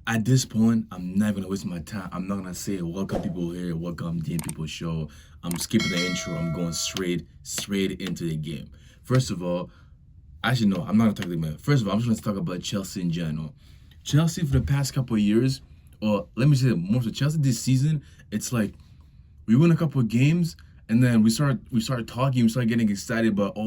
At this point, I'm not gonna waste my time. I'm not gonna say welcome people here, welcome DM people show. I'm skipping the intro. I'm going straight into the game. First of all, actually no, I'm not gonna talk about it. First of all, I'm just gonna talk about Chelsea in general. Chelsea for the past couple of years, or let me say more so Chelsea this season, it's like we win a couple of games and then we start talking, we start getting excited about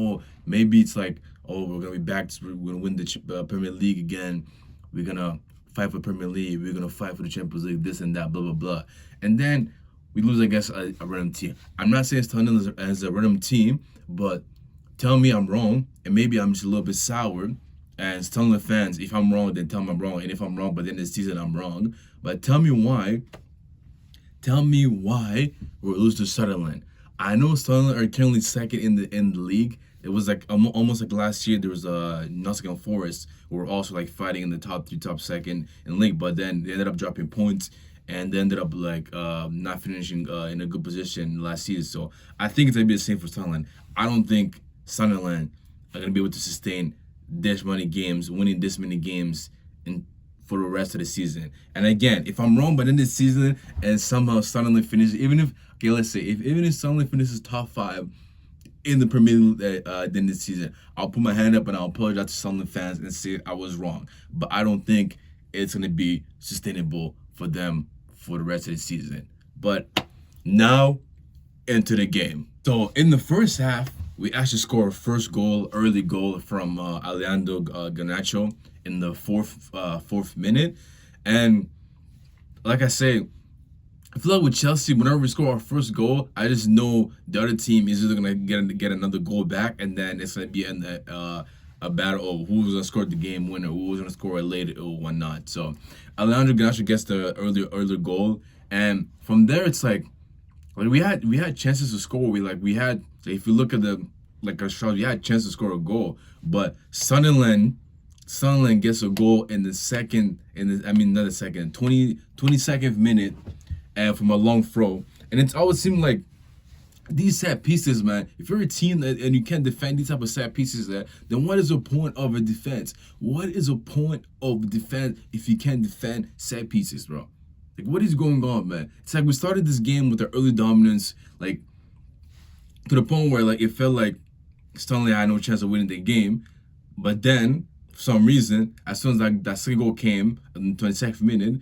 maybe it's like we're gonna be back, we're gonna win the Premier League again, we're gonna fight for Premier League, we're gonna fight for the Champions League, this and that, blah blah blah, and then we lose against a random team. I'm not saying Sunderland as a random team, but tell me I'm wrong, and maybe I'm just a little bit sour. And telling the fans, if I'm wrong, then tell me I'm wrong, and if I'm wrong, but then this season I'm wrong. But tell me why we lose to Sunderland. I know Sunderland are currently second in the league. It was like almost like last year. There was Nottingham Forest who were also like fighting in the top three, top second in the league, but then they ended up dropping points and they ended up like not finishing in a good position last season. So I think it's gonna be the same for Sunderland. I don't think Sunderland are gonna be able to sustain this many games, winning this many games in for the rest of the season. And again, if I'm wrong, but in this season and somehow Sunderland finishes, let's say even if Sunderland finishes top five in the Premier League then this season, I'll put my hand up and I'll apologize to Sunderland fans and say I was wrong. But I don't think it's gonna be sustainable for them for the rest of the season. But now into the game. So in the first half, we actually scored a first goal, early goal from Alejandro Garnacho in the fourth minute, and like I say, I feel like with Chelsea, whenever we score our first goal, I just know the other team is either gonna get another goal back, and then it's gonna be in a battle of who's gonna score the game winner, who's gonna score it late or whatnot. So Alejandro Garnacho gets the earlier goal, and from there it's like we had chances to score. We had, if you look at the our shots, we had a chance to score a goal, but Sunderland gets a goal in the second, not the second, 22nd minute, and from a long throw. And it's always seemed like these set pieces, man. If you're a team and you can't defend these type of set pieces, then what is the point of a defense? What is the point of defense if you can't defend set pieces, bro? Like, what is going on, man? It's like we started this game with our early dominance, like to the point where like it felt like Stanley had no chance of winning the game, but then for some reason, as soon as that second goal came in the 22nd minute,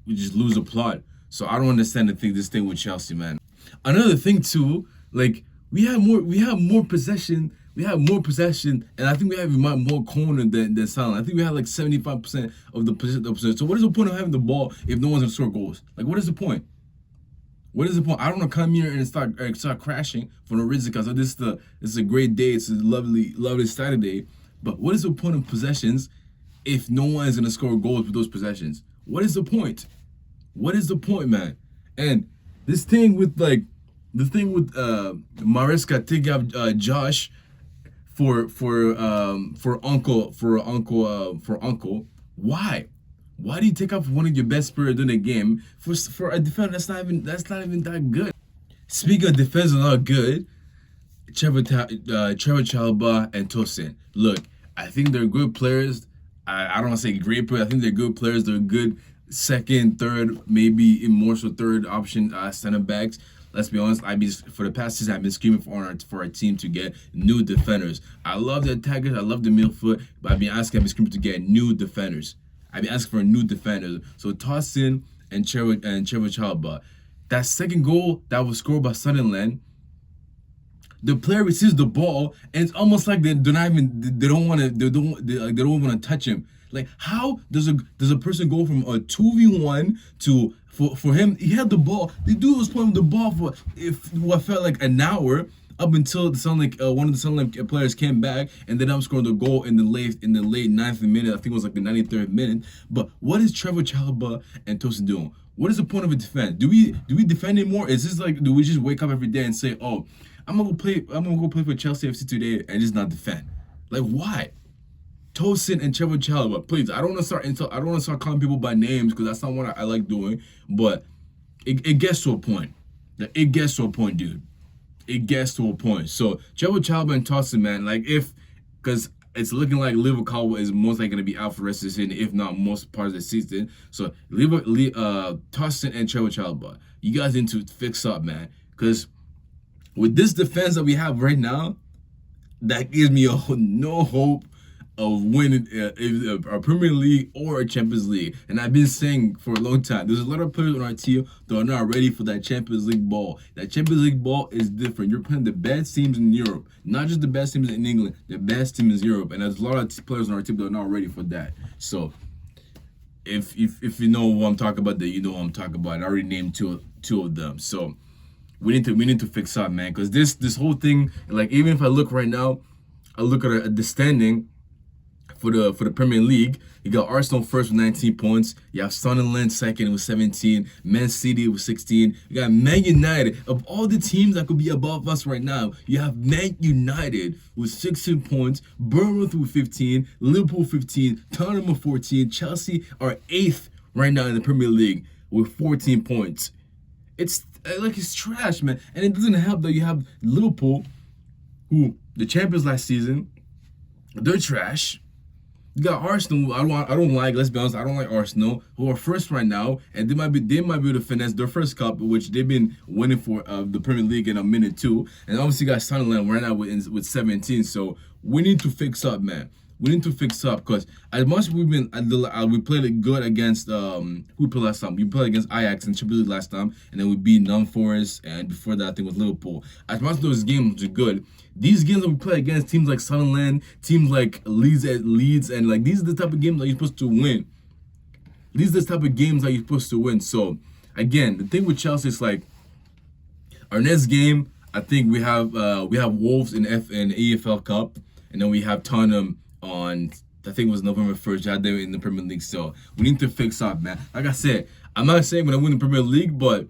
we just lose the plot. So I don't understand this thing with Chelsea, man. Another thing too, like we have more possession, and I think we have more corner than Sunderland. I think we have like 75% of the possession. So what is the point of having the ball if no one's gonna score goals? Like, what is the point? What is the point? I don't want to come here and start crashing for no reason because this is a great day. It's a lovely Saturday. But what is the point of possessions if no one is gonna score goals with those possessions? What is the point? What is the point, man? And this thing with Maresca taking up Josh for uncle. Why? Why do you take up one of your best players during the game for a defense that's not even that good? Speaking of defense not good, Trevor Chalobah and Tosin. Look, I think they're good players. I don't want to say great players. I think they're good players. They're good second, third, maybe in more so third option center backs. Let's be honest. For the past season, I've been screaming for our team to get new defenders. I love the attackers. I love the midfield, but I've been screaming to get new defenders. I've been asking for a new defender. So Tosin and Trevor Chalobah. That second goal that was scored by Sunderland, the player receives the ball and it's almost like they don't want to touch him. Like, how does a person go from a 2v1 to for him? He had the ball. The dude was playing with the ball for what felt like an hour up until one of the Sunderland players came back and then I'm scoring the goal in the late 9th minute. I think it was like the 93rd minute. But what is Trevor Chalobah and Tosin doing? What is the point of a defense? Do we defend anymore? Is this like, do we just wake up every day and say, oh, I'm gonna go play for Chelsea FC today and just not defend? Like, why? Tosin and Trevor Chalobah, please. I don't want to start calling people by names because that's not what I like doing. But it gets to a point. It gets to a point, dude. It gets to a point. So Trevor Chalobah and Tosin, man, like because it's looking like Liverpool is most likely going to be out for the rest of the season, if not most parts of the season. So, Tossin and Trevor Chalobah, you guys need to fix up, man. Because with this defense that we have right now, that gives me no hope of winning a Premier League or a Champions League. And I've been saying for a long time, there's a lot of players on our team that are not ready for that Champions League ball. That Champions League ball is different. You're playing the best teams in Europe, not just the best teams in England, the best teams in Europe. And there's a lot of players on our team that are not ready for that. So if you know what I'm talking about, then you know what I'm talking about. I already named two of them. So we need to fix up, man. Because this whole thing, like, even if I look right now, I look at the standing for the Premier League. You got Arsenal first with 19 points. You have Sunderland second with 17. Man City with 16. You got Man United. Of all the teams that could be above us right now, you have Man United with 16 points. Bournemouth with 15. Liverpool 15. Tottenham with 14. Chelsea are 8th right now in the Premier League with 14 points. It's trash, man. And it doesn't help that you have Liverpool, who the champions last season, they're trash. You got Arsenal. I don't like. Let's be honest. I don't like Arsenal, who are first right now, and they might be able to finesse their first cup, which they've been winning for the Premier League in a minute too. And obviously, you got Sunderland right now with 17. So we need to fix up, man. We need to fix up, because as much as we've been, we played it good against who we played last time. We played against Ajax in Champions League last time, and then we beat Forest, and before that I think it was Liverpool. As much as those games were good, these games that we play against teams like Sunderland, teams like Leeds, and like, these are the type of games that you're supposed to win. These are the type of games that you're supposed to win. So again, the thing with Chelsea is, like, our next game, I think we have Wolves in EFL Cup, and then we have Tottenham on, I think it was November 1st. You had them in the Premier League. So we need to fix up, man. Like I said, I'm not saying we're gonna win the Premier League, but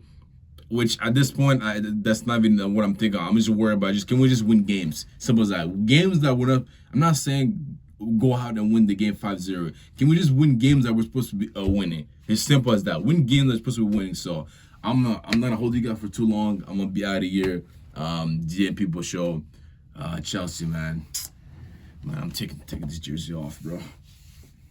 which at this point, that's not even what I'm thinking. I'm just worried about can we just win games? Simple as that. Games that we're not. I'm not saying go out and win the game 5-0. Can we just win games that we're supposed to be winning? It's simple as that. Win games that we're supposed to be winning. So I'm not gonna hold you guys for too long. I'm gonna be out of here. GM People Show, Chelsea, man. Man, I'm taking this jersey off, bro.